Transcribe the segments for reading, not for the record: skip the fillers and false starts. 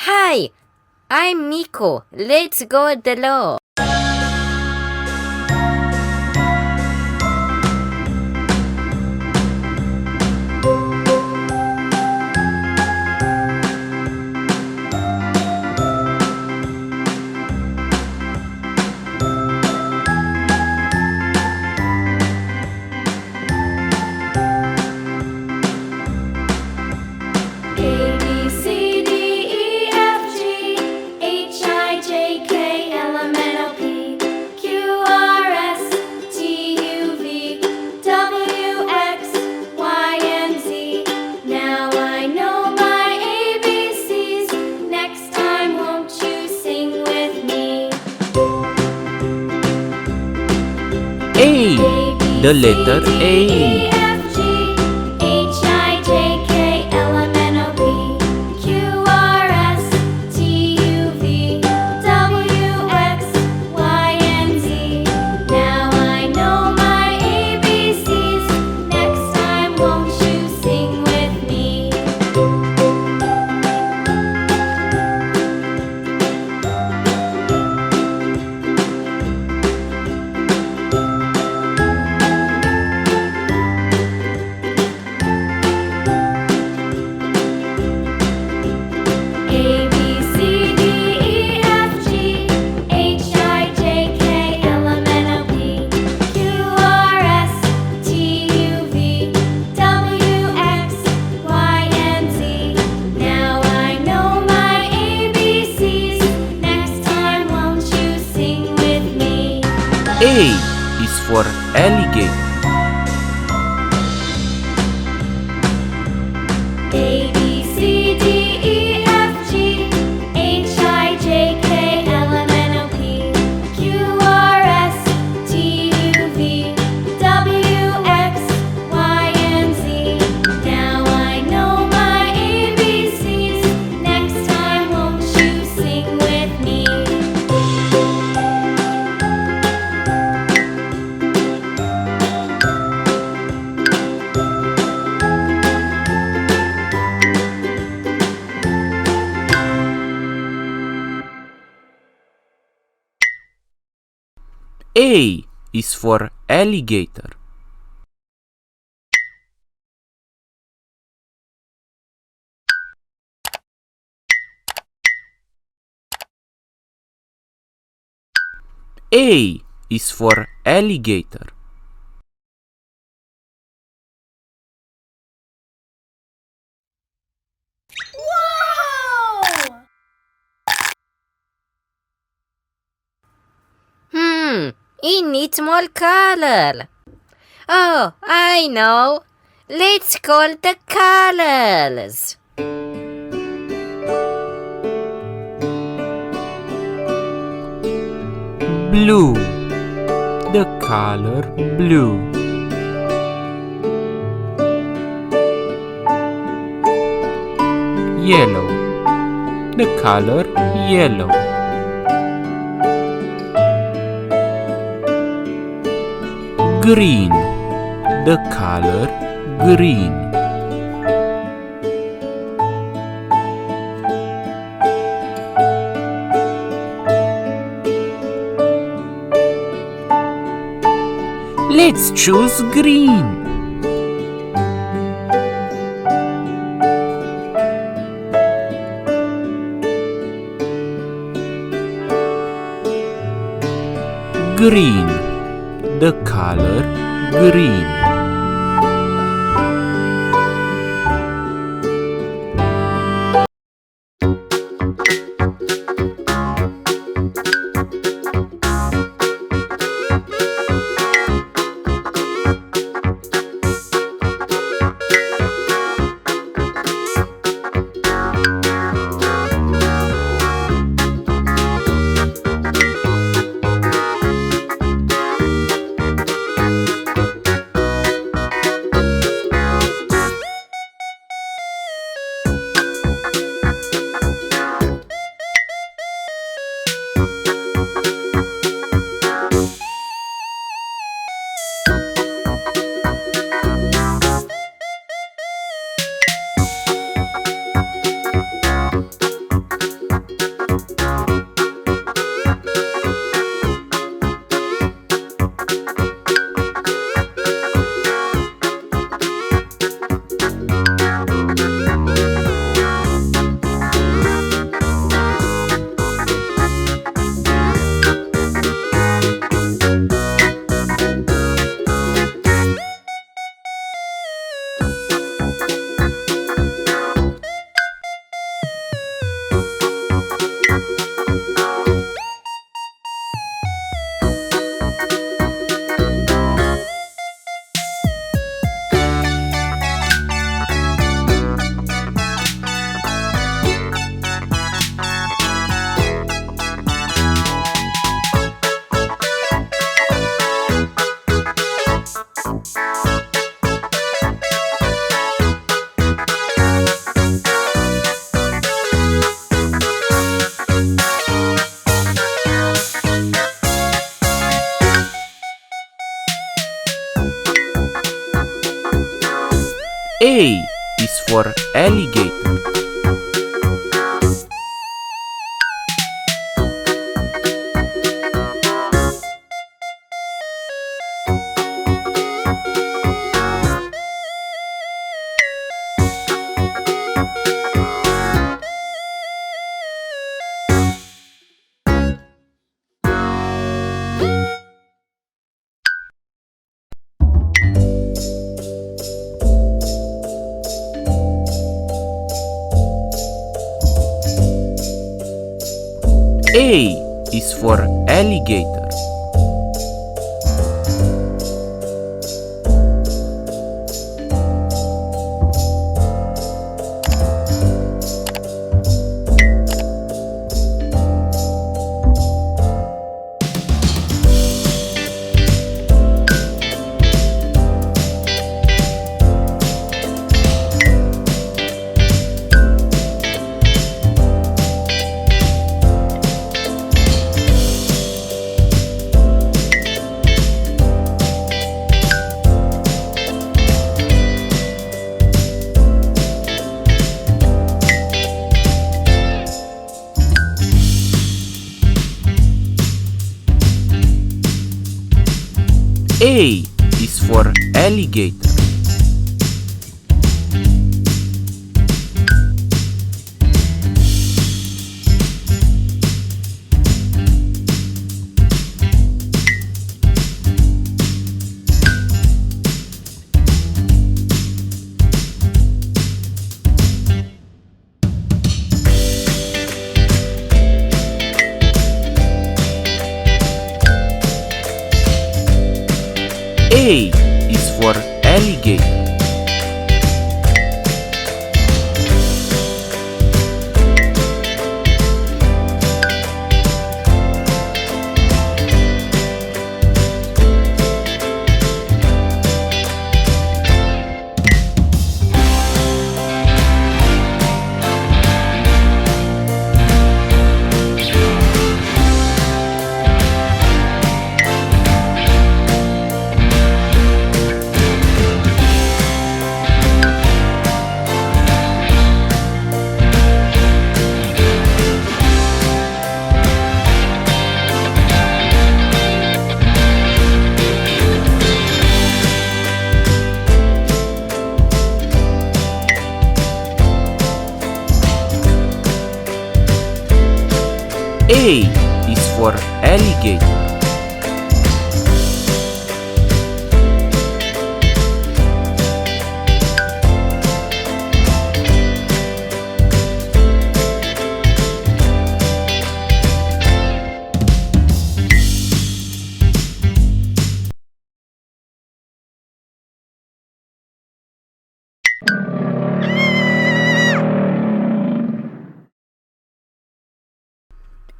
Hi, I'm Miko. Let's go draw. A. The letter A. A is for alligator. A, B, C, D, E, F, G, H, I, J, K, L, M, N, O, P, Q, R, S, T, U, V, W, X, Y, and Z. Now I know my ABCs. Next time, won't you sing with me? A is for alligator. A is for alligator. It needs more color. Oh, I know. Let's call the colors. Blue. The color blue. Yellow. The color yellow. Green. The color green. Let's choose green. Green. The color green. is for alligator. A is for alligator. A is for alligator. A is for alligator. A is for alligator.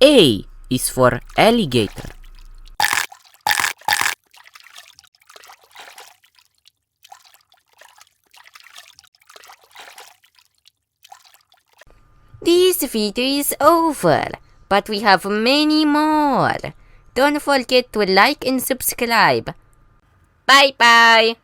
A is for alligator. This video is over, but we have many more. Don't forget to like and subscribe. Bye bye.